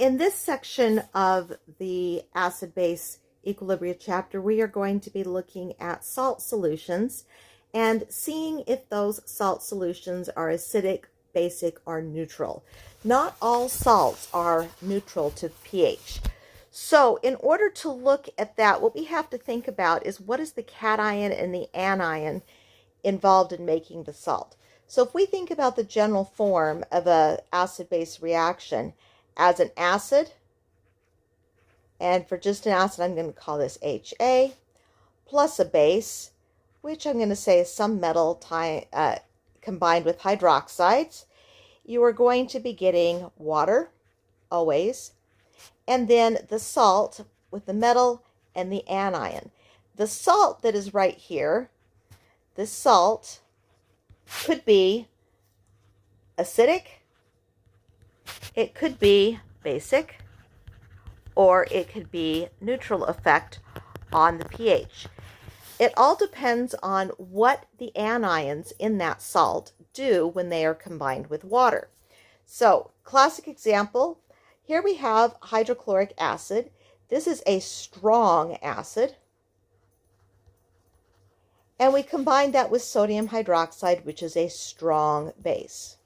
In this section of the acid-base equilibria chapter, we are going to be looking at salt solutions and seeing if those salt solutions are acidic, basic, or neutral. Not all salts are neutral to pH. So in order to look at that, what we have to think about is what is the cation and the anion involved in making the salt. So if we think about the general form of an acid-base reaction as an acid, and for just an acid, I'm going to call this HA, plus a base, which I'm going to say is some metal combined with hydroxides, you are going to be getting water, always, and then the salt with the metal and the anion. The salt that is right here, this salt could be acidic, it could be basic, or it could be neutral effect on the pH. It all depends on what the anions in that salt do when they are combined with water. So, classic example, here we have hydrochloric acid. This is a strong acid. And we combine that with sodium hydroxide, which is a strong base.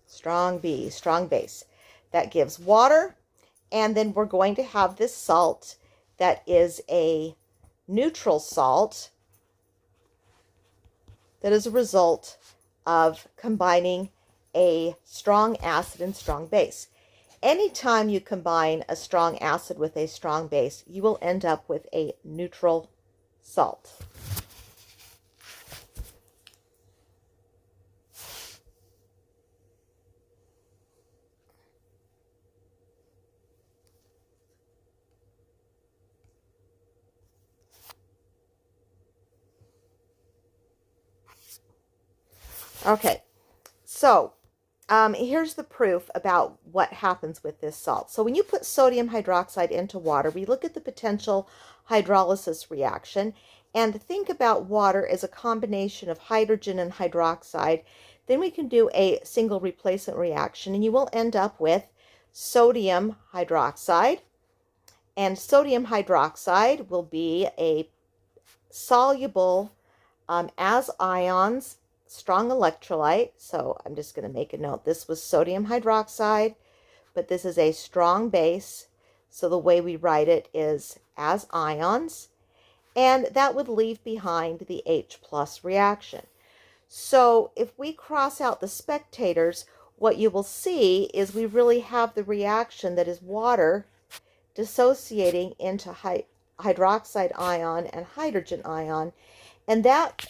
Strong B, strong base. That gives water, and then we're going to have this salt that is a neutral salt that is a result of combining a strong acid and strong base. Anytime you combine a strong acid with a strong base, you will end up with a neutral salt. Okay, so here's the proof about what happens with this salt. So when you put sodium hydroxide into water, we look at the potential hydrolysis reaction and think about water as a combination of hydrogen and hydroxide. Then we can do a single replacement reaction, and you will end up with sodium hydroxide. And sodium hydroxide will be a soluble as ions strong electrolyte. So I'm just going to make a note. This was sodium hydroxide, but this is a strong base. So the way we write it is as ions, and that would leave behind the H plus reaction. So if we cross out the spectators, what you will see is we really have the reaction that is water dissociating into hydroxide ion and hydrogen ion. And that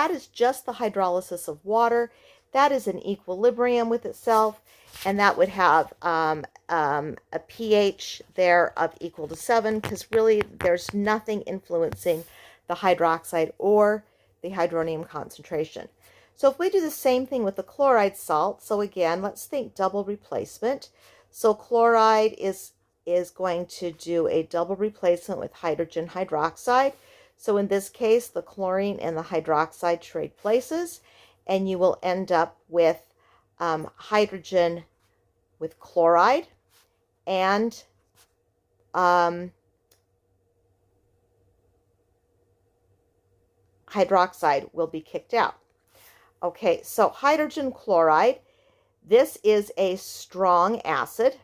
is just the hydrolysis of water. That is in equilibrium with itself, and that would have a pH there of equal to 7, because really there's nothing influencing the hydroxide or the hydronium concentration. So if we do the same thing with the chloride salt, so again, let's think double replacement. So chloride is going to do a double replacement with hydrogen hydroxide. So in this case, the chlorine and the hydroxide trade places, and you will end up with hydrogen with chloride, and hydroxide will be kicked out. Okay, so hydrogen chloride, this is a strong acid.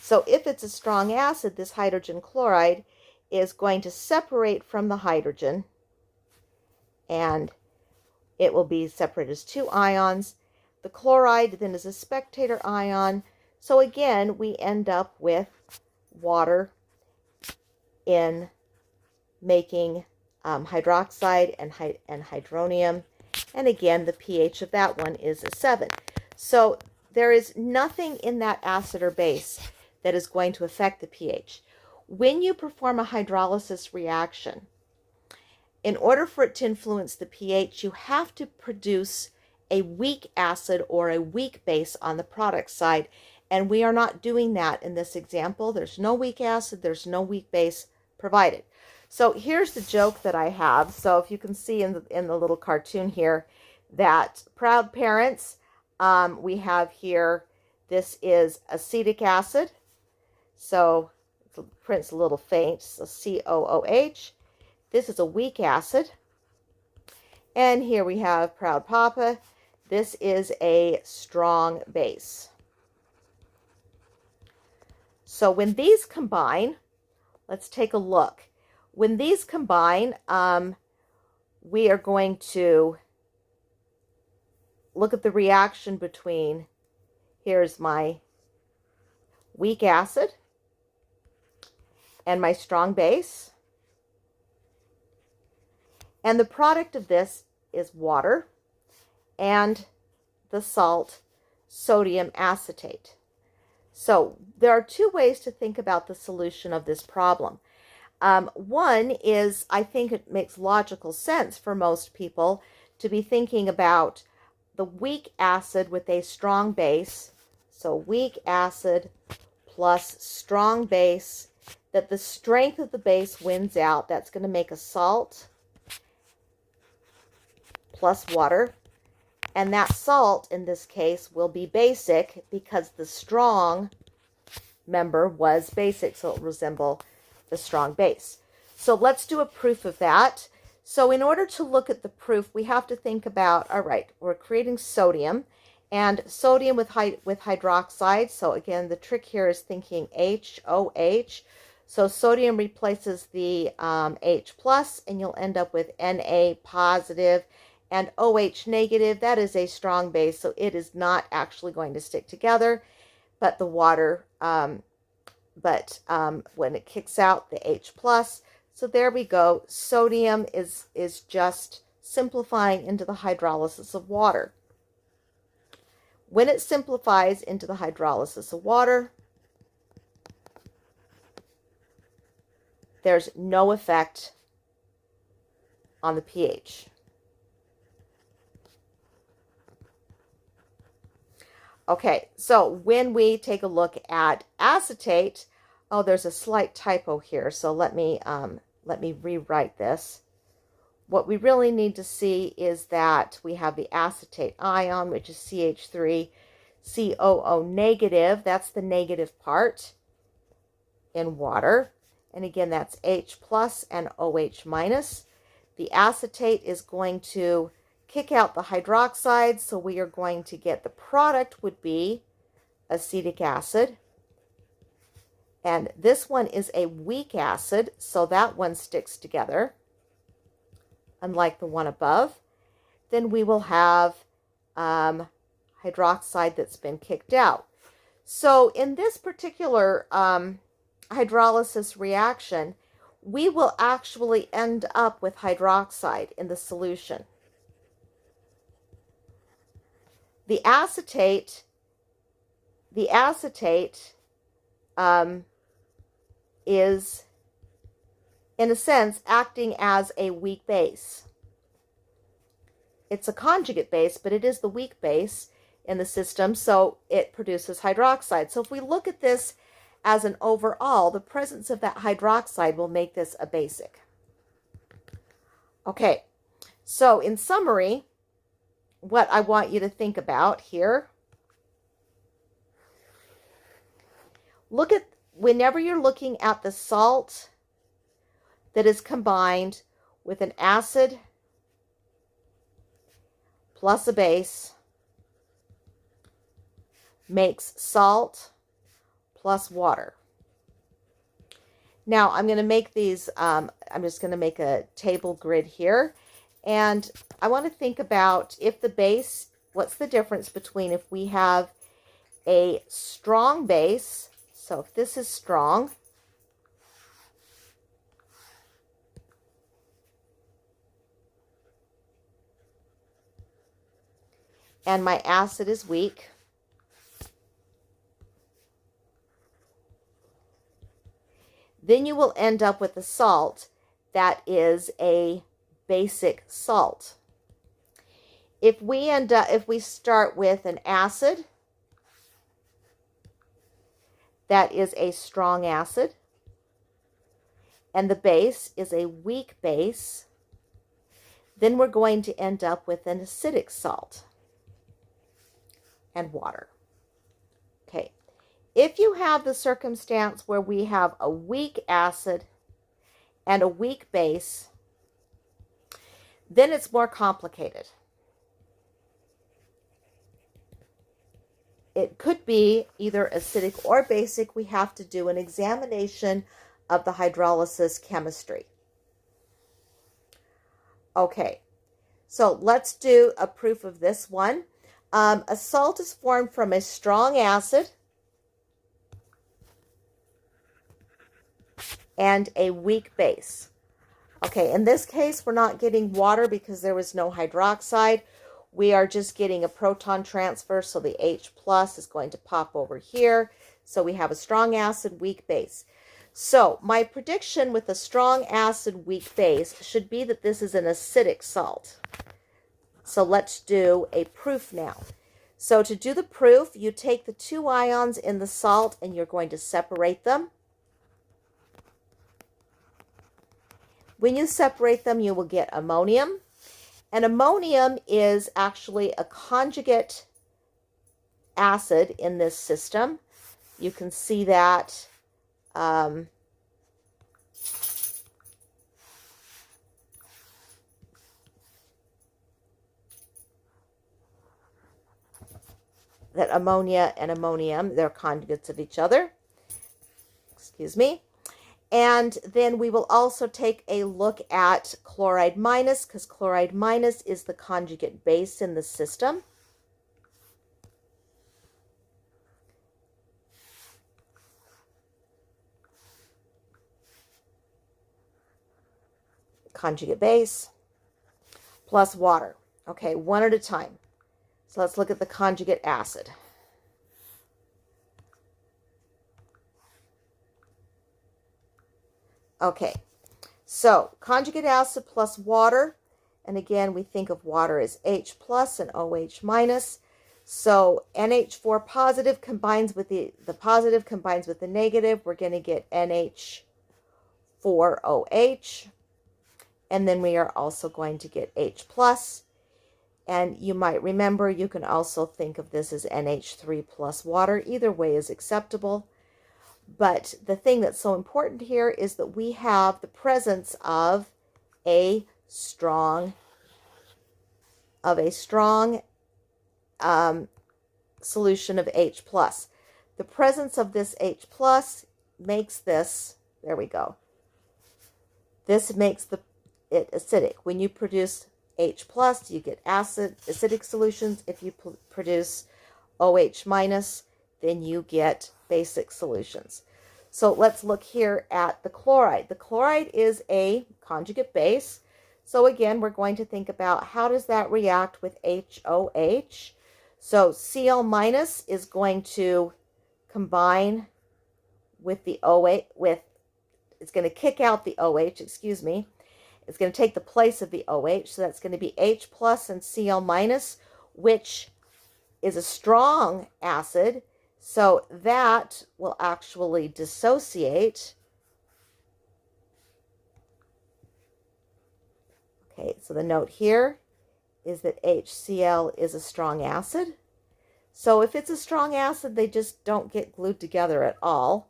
So if it's a strong acid, this hydrogen chloride is going to separate from the hydrogen, and it will be separated as two ions. The chloride then is a spectator ion. So again, we end up with water in making hydroxide and hydronium. And again, the pH of that one is a 7. So there is nothing in that acid or base that is going to affect the pH. When you perform a hydrolysis reaction, in order for it to influence the pH, you have to produce a weak acid or a weak base on the product side, and we are not doing that in this example. There's no weak acid, there's no weak base provided. So here's the joke that I have. So if you can see in the little cartoon here that proud parents, we have here, this is acetic acid. So the print's a little faint, so COOH. This is a weak acid. And here we have proud papa. This is a strong base. So when these combine, let's take a look. When these combine, we are going to look at the reaction between, here's my weak acid and my strong base. And the product of this is water and the salt sodium acetate. So there are two ways to think about the solution of this problem. One is, I think it makes logical sense for most people to be thinking about the weak acid with a strong base. So weak acid plus strong base, that the strength of the base wins out. That's going to make a salt plus water. And that salt, in this case, will be basic because the strong member was basic, so it will resemble the strong base. So let's do a proof of that. So in order to look at the proof, we have to think about, all right, we're creating sodium, and sodium with hydroxide. So again, the trick here is thinking HOH. So sodium replaces the H plus, and you'll end up with Na positive, and OH negative. That is a strong base, so it is not actually going to stick together, but the water, when it kicks out, the H plus. So there we go. Sodium is just simplifying into the hydrolysis of water. When it simplifies into the hydrolysis of water, there's no effect on the pH. Okay, so when we take a look at acetate, oh, there's a slight typo here, so let me rewrite this. What we really need to see is that we have the acetate ion, which is CH3, COO negative. That's the negative part in water. And again, that's H plus and OH minus. The acetate is going to kick out the hydroxide, so we are going to get, the product would be acetic acid. And this one is a weak acid, so that one sticks together, unlike the one above. Then we will have hydroxide that's been kicked out. So in this particular hydrolysis reaction, we will actually end up with hydroxide in the solution. The acetate is, in a sense, acting as a weak base. It's a conjugate base, but it is the weak base in the system, so it produces hydroxide. So if we look at this as an overall, the presence of that hydroxide will make this a basic. Okay, so in summary, what I want you to think about here, look at, whenever you're looking at the salt that is combined with an acid plus a base, makes salt plus water. Now I'm going to make these, I'm just going to make a table grid here. And I want to think about, if the base, what's the difference between if we have a strong base, so if this is strong, and my acid is weak, then you will end up with a salt that is a basic salt. If we start with an acid that is a strong acid, and the base is a weak base, then we're going to end up with an acidic salt and water. Okay, if you have the circumstance where we have a weak acid and a weak base, then it's more complicated. It could be either acidic or basic. We have to do an examination of the hydrolysis chemistry. Okay, so let's do a proof of this one. A salt is formed from a strong acid and a weak base. Okay, in this case, we're not getting water because there was no hydroxide. We are just getting a proton transfer, so the H plus is going to pop over here. So we have a strong acid, weak base. So my prediction with a strong acid, weak base should be that this is an acidic salt. So let's do a proof now. So to do the proof, you take the two ions in the salt and you're going to separate them. When you separate them, you will get ammonium. And ammonium is actually a conjugate acid in this system. You can see that that ammonia and ammonium, they're conjugates of each other. Excuse me. And then we will also take a look at chloride minus, because chloride minus is the conjugate base in the system. Conjugate base plus water. Okay, one at a time. So let's look at the conjugate acid. Okay, so conjugate acid plus water, and again we think of water as H plus and OH minus. So NH4 positive combines with the positive combines with the negative. We're going to get NH4OH, and then we are also going to get H plus. And you might remember, you can also think of this as NH3 plus water. Either way is acceptable. But the thing that's so important here is that we have the presence of a strong solution of H plus. The presence of this H plus makes this, there we go. This makes it acidic. When you produce H plus, you get acidic solutions. If you produce OH minus, then you get basic solutions. So let's look here at the chloride. The chloride is a conjugate base. So again, we're going to think about how does that react with HOH. So Cl minus is going to combine with the OH, it's going to kick out the OH, excuse me. It's going to take the place of the OH. So that's going to be H plus and Cl minus, which is a strong acid. So that will actually dissociate. Okay, so the note here is that HCl is a strong acid. So if it's a strong acid, they just don't get glued together at all.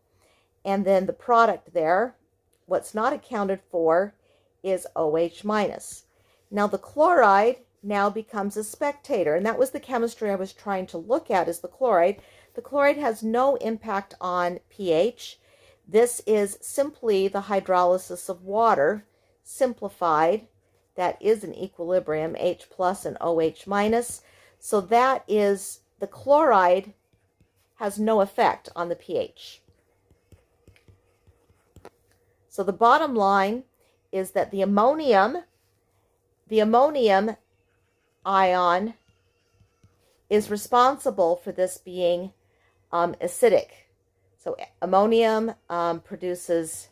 And then the product there, what's not accounted for is OH minus. Now the chloride now becomes a spectator, and that was the chemistry I was trying to look at, is the chloride. The chloride has no impact on pH. This is simply the hydrolysis of water, simplified. That is an equilibrium, H plus and OH minus. So that is, the chloride has no effect on the pH. So the bottom line is that the ammonium ion is responsible for this being acidic. So ammonium produces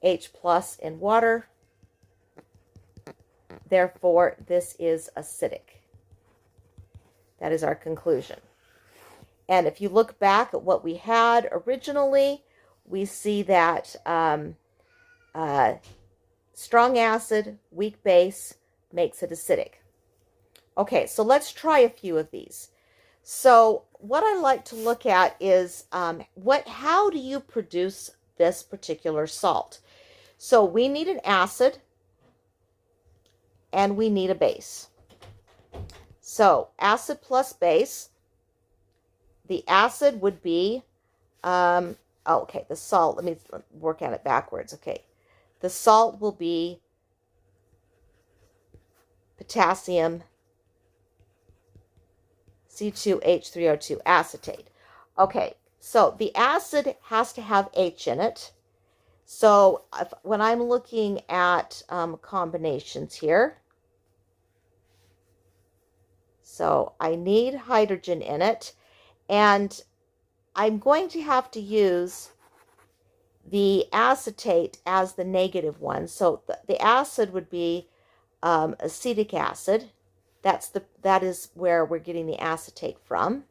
H plus in water. Therefore, this is acidic. That is our conclusion. And if you look back at what we had originally, we see that strong acid, weak base makes it acidic. Okay, so let's try a few of these. So what I like to look at is how do you produce this particular salt? So we need an acid and we need a base. So acid plus base, the acid would be, okay, the salt, let me work at it backwards. Okay, the salt will be potassium C2H3O2 acetate. Okay, so the acid has to have H in it. So when I'm looking at combinations here, so I need hydrogen in it, and I'm going to have to use the acetate as the negative one. So the acid would be acetic acid. That is where we're getting the acetate from.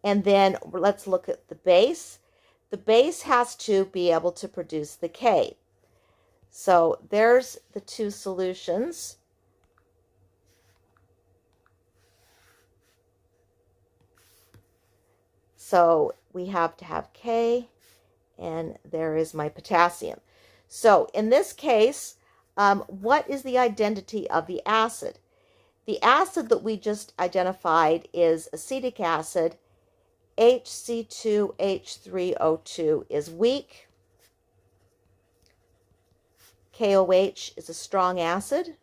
And then let's look at the base. The base has to be able to produce the K. So there's the two solutions. So we have to have K, and there is my potassium. So in this case, what is the identity of the acid? The acid that we just identified is acetic acid. HC2H3O2 is weak. KOH is a strong acid.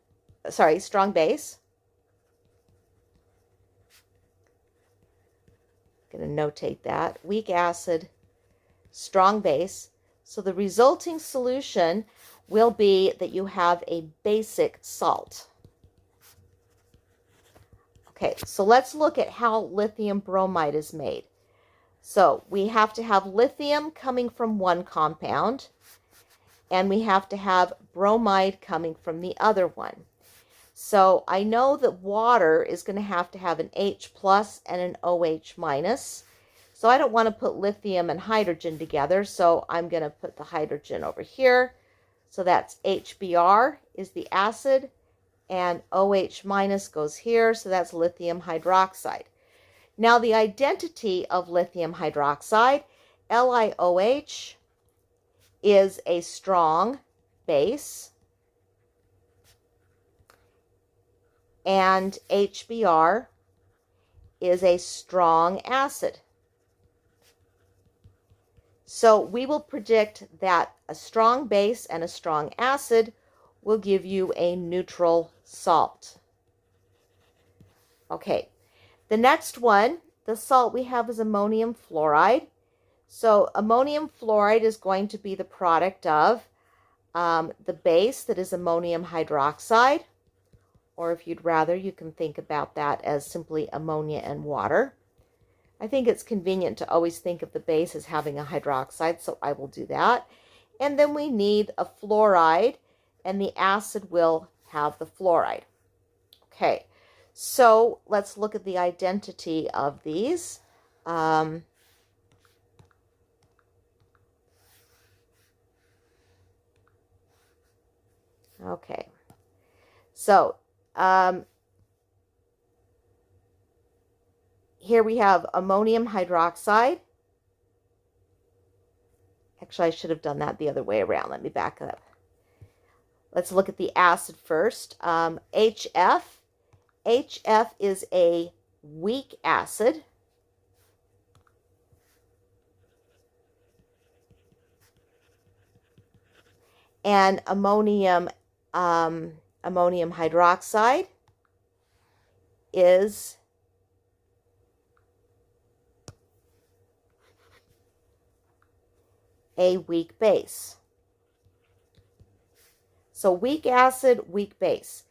Sorry, strong base. I'm going to notate that. Weak acid, strong base. So the resulting solution will be that you have a basic salt. Okay, so let's look at how lithium bromide is made. So we have to have lithium coming from one compound, and we have to have bromide coming from the other one. So I know that water is going to have an H plus and an OH minus. So I don't want to put lithium and hydrogen together, so I'm going to put the hydrogen over here. So that's HBr is the acid, and OH minus goes here, so that's lithium hydroxide. Now the identity of lithium hydroxide, LiOH, is a strong base, and HBr is a strong acid. So we will predict that a strong base and a strong acid will give you a neutral salt. Okay, the next one, the salt we have is ammonium fluoride. So ammonium fluoride is going to be the product of the base that is ammonium hydroxide, or if you'd rather, you can think about that as simply ammonia and water. I think it's convenient to always think of the base as having a hydroxide, so I will do that. And then we need a fluoride, and the acid will have the fluoride. Okay, so let's look at the identity of these. Okay, so here we have ammonium hydroxide. Actually, I should have done that the other way around. Let me back up. Let's look at the acid first. HF. HF is a weak acid. And ammonium hydroxide is a weak base. So weak acid, weak base.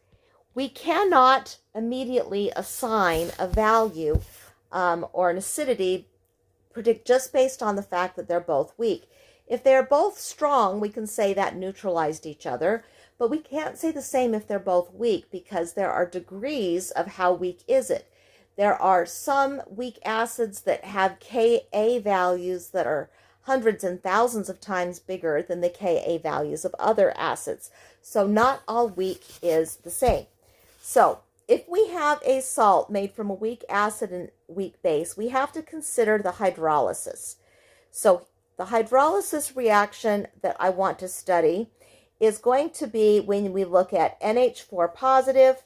We cannot immediately assign a value or an acidity predict just based on the fact that they're both weak. If they're both strong, we can say that neutralized each other, but we can't say the same if they're both weak because there are degrees of how weak is it. There are some weak acids that have Ka values that are hundreds and thousands of times bigger than the Ka values of other acids. So not all weak is the same. So if we have a salt made from a weak acid and weak base, we have to consider the hydrolysis. So the hydrolysis reaction that I want to study is going to be when we look at NH4 positive,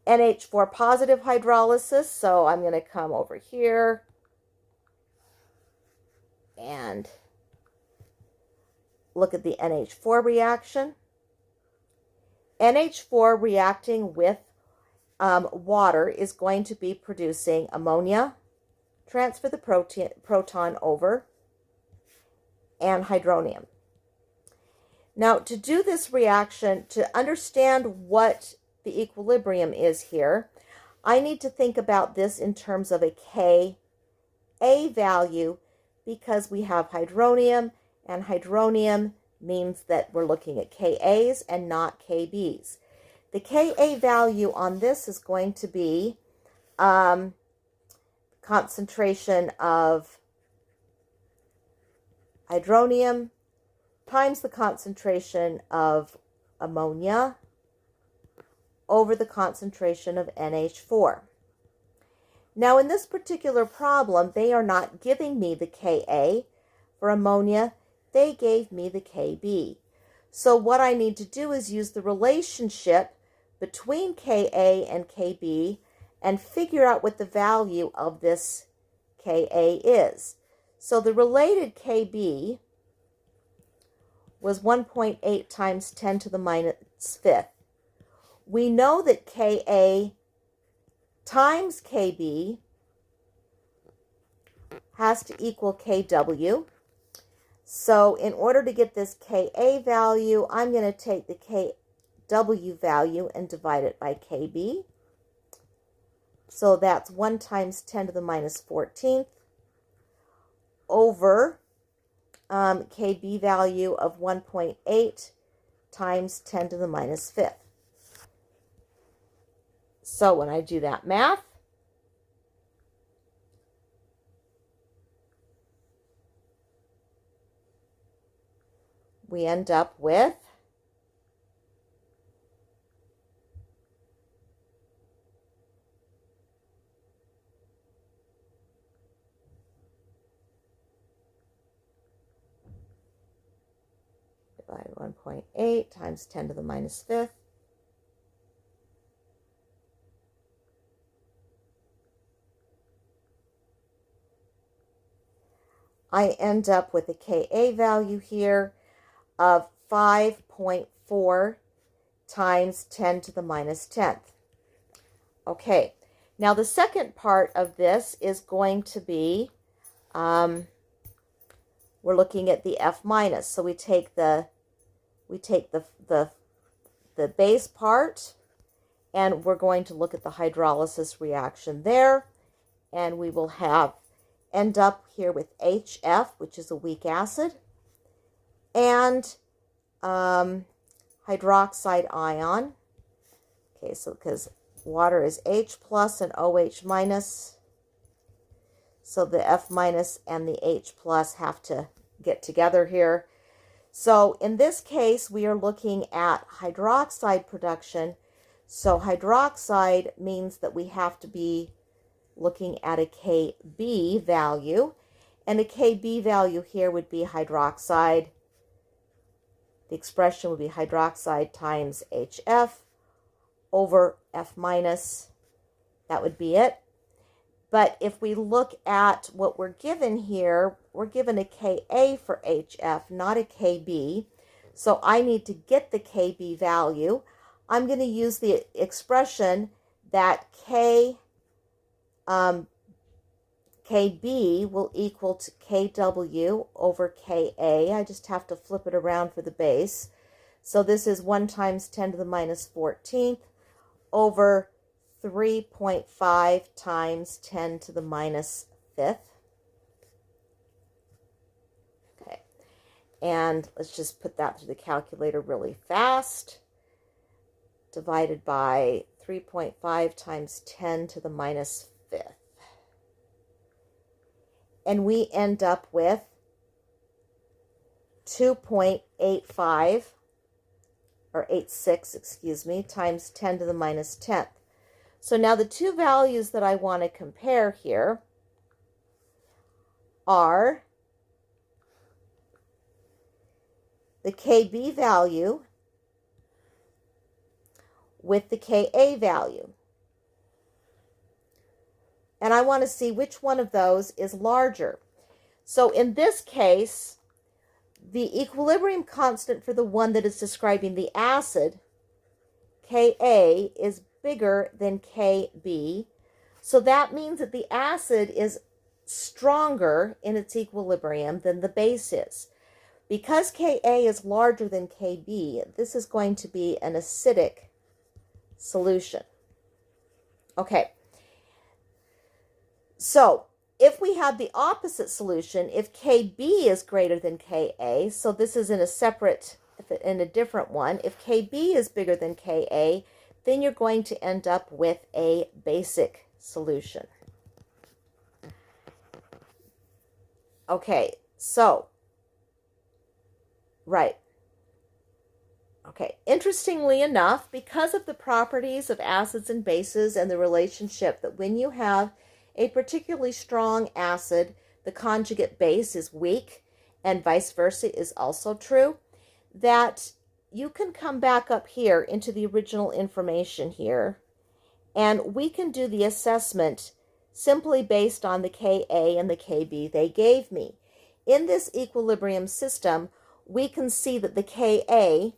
NH4 positive hydrolysis. So I'm going to come over here and look at the NH4 reaction. NH4 reacting with water is going to be producing ammonia, transfer the proton over, and hydronium. Now, to do this reaction, to understand what the equilibrium is here, I need to think about this in terms of a Ka value, because we have hydronium, and hydronium means that we're looking at Kas and not Kbs. The Ka value on this is going to be concentration of hydronium times the concentration of ammonia over the concentration of NH4. Now in this particular problem, they are not giving me the Ka for ammonia, they gave me the Kb. So what I need to do is use the relationship between Ka and Kb and figure out what the value of this Ka is. So the related Kb was 1.8 times 10 to the minus 5th. We know that Ka times Kb has to equal Kw. So in order to get this Ka value, I'm going to take the Kw value and divide it by Kb. So that's 1 times 10 to the minus 14th over Kb value of 1.8 times 10 to the minus 5th. So when I do that math, we end up with divided 1.8 times 10 to the minus 5th. I end up with a Ka value here of 5.4 times 10 to the minus 10th. Okay, now the second part of this is going to be, we're looking at the F minus. So we take the base part, and we're going to look at the hydrolysis reaction there, and we will end up here with HF, which is a weak acid, and hydroxide ion. Okay, so because water is H plus and OH minus, so the F minus and the H plus have to get together here. So in this case, we are looking at hydroxide production. So hydroxide means that we have to be looking at a Kb value, and a Kb value here would be hydroxide. The expression would be hydroxide times HF over F minus. That would be it. But if we look at what we're given here, we're given a Ka for HF, not a Kb. So I need to get the Kb value. I'm going to use the expression that Kb will equal to Kw over Ka. I just have to flip it around for the base. So this is 1 times 10 to the minus 14th over 3.5 times 10 to the minus 5th. Okay, and let's just put that through the calculator really fast. Divided by 3.5 times 10 to the minus 5th. and we end up with 2.85, or 86, excuse me, times 10 to the minus 10th. So now the two values that I want to compare here are the Kb value with the Ka value. And I want to see which one of those is larger. So in this case, the equilibrium constant for the one that is describing the acid, Ka, is bigger than Kb. So that means that the acid is stronger in its equilibrium than the base is. Because Ka is larger than Kb, this is going to be an acidic solution. Okay. So if we have the opposite solution, if Kb is greater than Ka, so this is in a different one, if Kb is bigger than Ka, then you're going to end up with a basic solution. Okay, so, right. Okay, interestingly enough, because of the properties of acids and bases and the relationship that when you have a particularly strong acid, the conjugate base is weak, and vice versa is also true, that you can come back up here into the original information here, and we can do the assessment simply based on the Ka and the Kb they gave me. In this equilibrium system, we can see that the Ka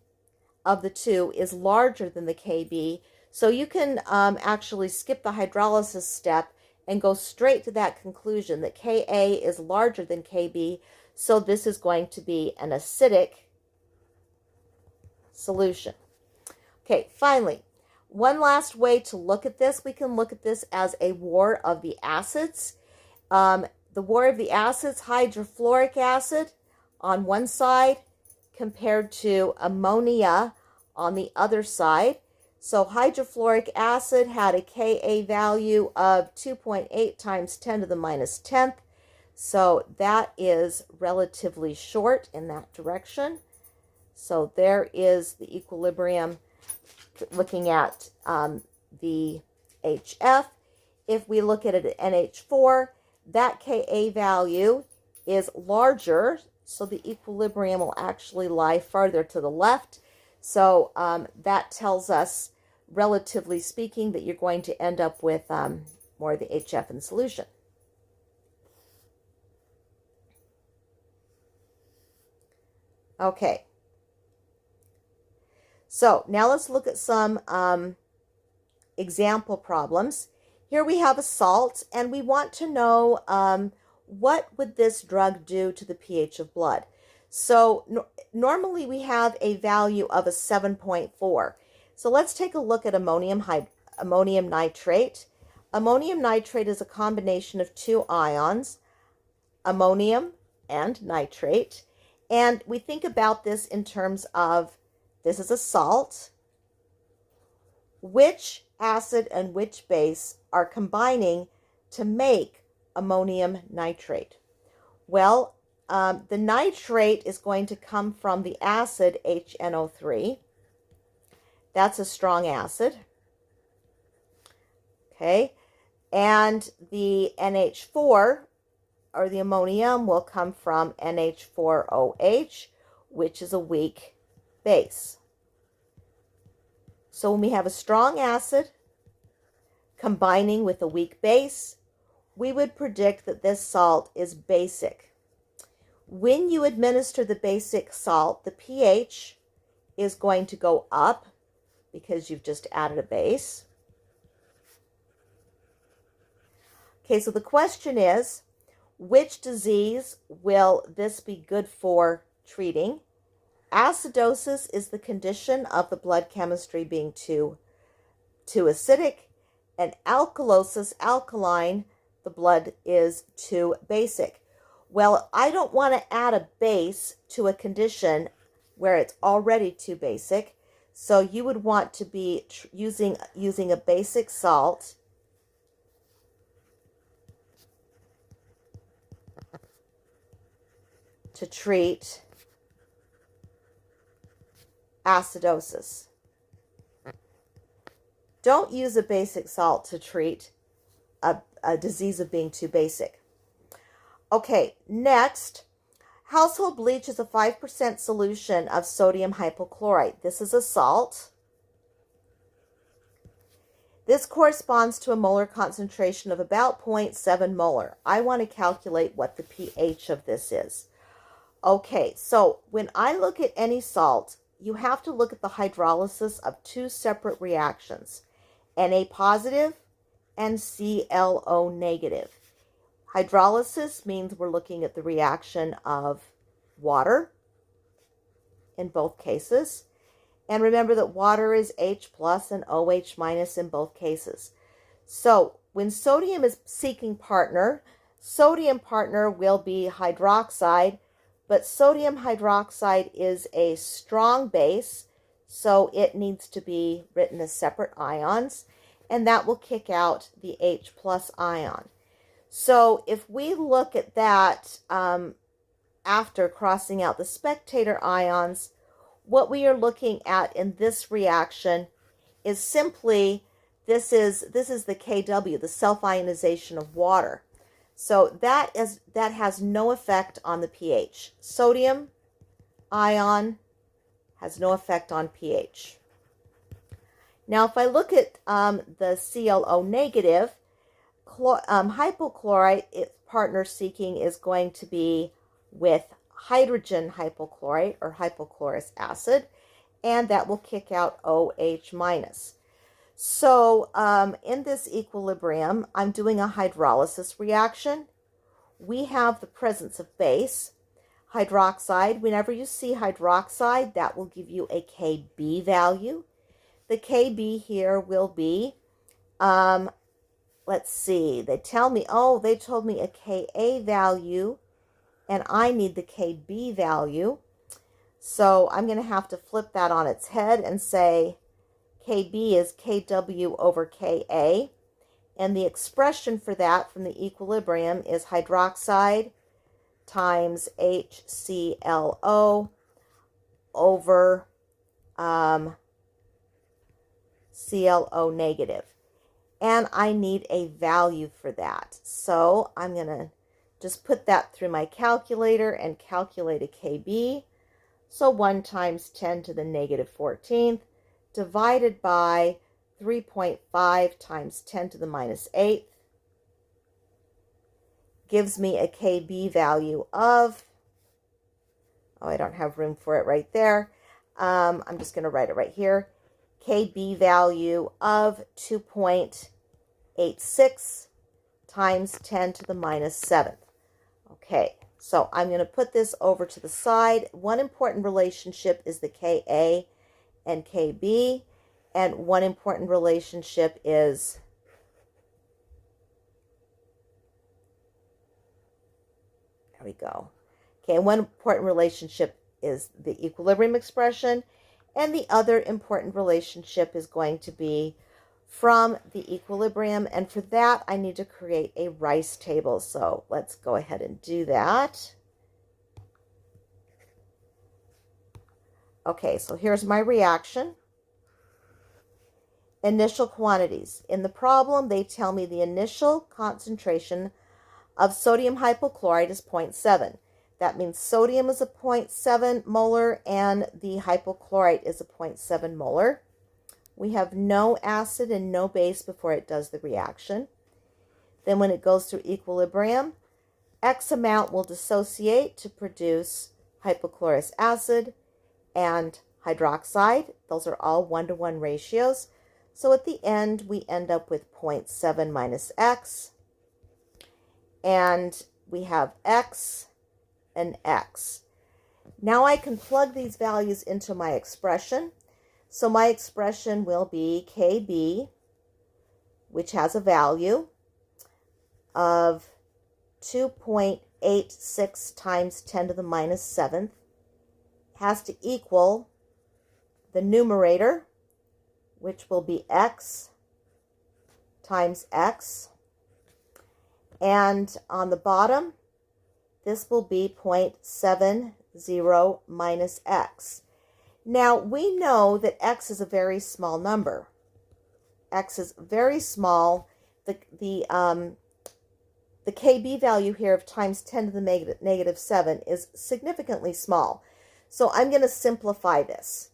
of the two is larger than the Kb, so you can actually skip the hydrolysis step and go straight to that conclusion that Ka is larger than Kb, so this is going to be an acidic solution. Okay, finally, one last way to look at this, we can look at this as a war of the acids. The war of the acids, hydrofluoric acid on one side compared to ammonia on the other side. So hydrofluoric acid had a Ka value of 2.8 times 10 to the minus 10th. So that is relatively short in that direction. So there is the equilibrium looking at the HF. If we look at it at NH4, that Ka value is larger, so the equilibrium will actually lie farther to the left. So that tells us, relatively speaking, that you're going to end up with more of the HF in solution. Okay. So now let's look at some example problems. Here we have a salt, and we want to know what would this drug do to the pH of blood. So normally we have a value of a 7.4. So let's take a look at ammonium nitrate. Ammonium nitrate is a combination of two ions, ammonium and nitrate. And we think about this in terms of, this is a salt. Which acid and which base are combining to make ammonium nitrate? Well, the nitrate is going to come from the acid HNO3. That's a strong acid. Okay. And the NH4, or the ammonium, will come from NH4OH, which is a weak base. So when we have a strong acid combining with a weak base, we would predict that this salt is basic. When you administer the basic salt, the pH is going to go up because you've just added a base. Okay, so the question is, which disease will this be good for treating? Acidosis is the condition of the blood chemistry being too acidic, and alkalosis, alkaline, the blood is too basic. Well, I don't want to add a base to a condition where it's already too basic, so you would want to be using a basic salt. to treat acidosis. Don't use a basic salt to treat a disease of being too basic. Okay, next, household bleach is a 5% solution of sodium hypochlorite. This is a salt. This corresponds to a molar concentration of about 0.7 molar. I want to calculate what the pH of this is. Okay, so when I look at any salt, you have to look at the hydrolysis of two separate reactions, Na positive and ClO negative. Hydrolysis means we're looking at the reaction of water in both cases. And remember that water is H plus and OH minus in both cases. So when sodium is seeking partner, sodium partner will be hydroxide, but sodium hydroxide is a strong base, so it needs to be written as separate ions, and that will kick out the H plus ion. So if we look at that after crossing out the spectator ions, what we are looking at in this reaction is simply, this is the Kw, the self-ionization of water. So that has no effect on the pH. Sodium ion has no effect on pH. Now, if I look at the ClO negative, hypochlorite, its partner seeking is going to be with hydrogen hypochlorite or hypochlorous acid, and that will kick out OH minus. So in this equilibrium, I'm doing a hydrolysis reaction. We have the presence of base, hydroxide. Whenever you see hydroxide, that will give you a Kb value. The Kb here will be, let's see, they told me a Ka value, and I need the Kb value. So I'm going to have to flip that on its head and say Kb is Kw over Ka. And the expression for that from the equilibrium is hydroxide times HClO over ClO negative. And I need a value for that. So I'm going to just put that through my calculator and calculate a Kb. So 1 times 10 to the negative 14th divided by 3.5 times 10 to the minus 8th gives me a Kb value of, I don't have room for it right there. I'm just going to write it right here. Kb value of 2.86 times 10 to the minus 7th. Okay, so I'm going to put this over to the side. One important relationship is the Ka and Kb, and one important relationship is there we go. Okay, one important relationship is the equilibrium expression, and the other important relationship is going to be from the equilibrium, and for that I need to create a Rice table. So let's go ahead and do that. Okay, so here's my reaction. Initial quantities. In the problem, they tell me the initial concentration of sodium hypochlorite is 0.7. That means sodium is a 0.7 molar and the hypochlorite is a 0.7 molar. We have no acid and no base before it does the reaction. Then when it goes through equilibrium, X amount will dissociate to produce hypochlorous acid and hydroxide. Those are all 1-to-1 ratios. So at the end, we end up with 0.7 minus X. And we have X and X. Now I can plug these values into my expression. So my expression will be Kb, which has a value of 2.86 times 10 to the minus 7th, has to equal the numerator, which will be X times X. And on the bottom, this will be 0.70 minus x. Now, we know that x is a very small number. X is very small. The KB value here of times 10 to the negative 7 is significantly small. So I'm going to simplify this.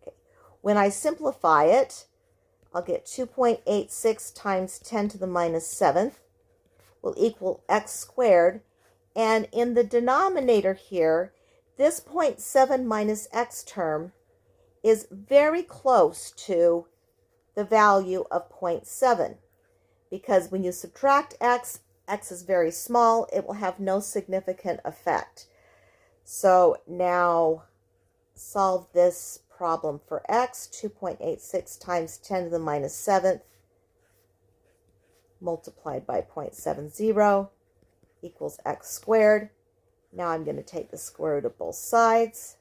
Okay. When I simplify it, I'll get 2.86 times 10 to the minus 7th will equal x squared. And in the denominator here, this 0.7 minus x term is very close to the value of 0.7, because when you subtract x, x is very small, it will have no significant effect. So now solve this problem for x. 2.86 times 10 to the minus 7th multiplied by 0.70 equals x squared. Now I'm going to take the square root of both sides.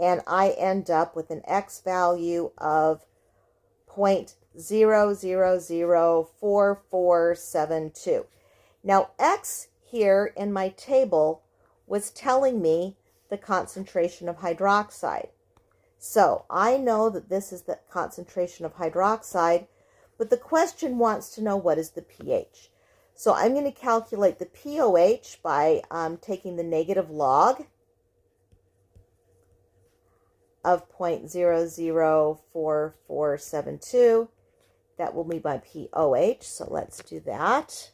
And I end up with an x value of 0.00004472. Now, x here in my table was telling me the concentration of hydroxide. So I know that this is the concentration of hydroxide, but the question wants to know what is the pH. So I'm going to calculate the pOH by taking the negative log of 0.004472. That will be my pOH, so let's do that.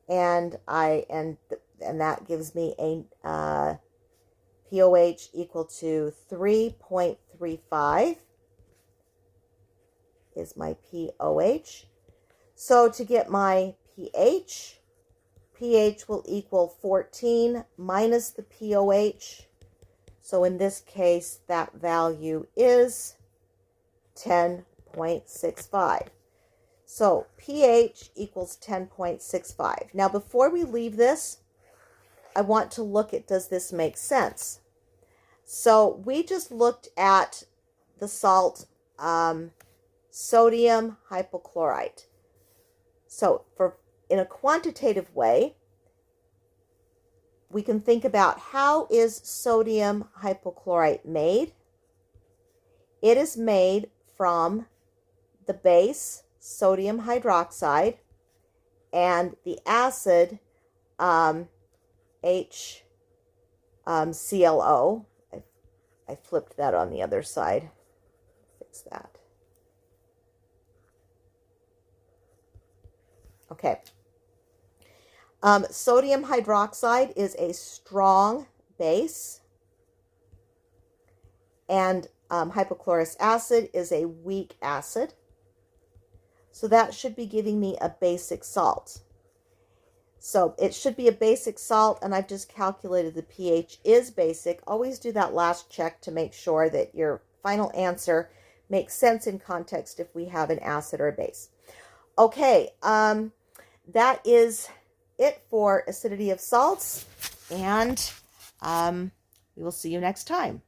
And that gives me a pOH equal to 3.35 is my pOH. So to get my pH will equal 14 minus the pOH. So in this case, that value is 10.65. So pH equals 10.65. Now, before we leave this, I want to look at, does this make sense? So we just looked at the salt sodium hypochlorite. So in a quantitative way, we can think about how is sodium hypochlorite made. It is made from the base sodium hydroxide and the acid HClO. I flipped that on the other side. Fix that. Okay. Sodium hydroxide is a strong base, and hypochlorous acid is a weak acid. So that should be giving me a basic salt. So it should be a basic salt, and I've just calculated the pH is basic. Always do that last check to make sure that your final answer makes sense in context if we have an acid or a base. Okay, that is it for acidity of salts, and we will see you next time.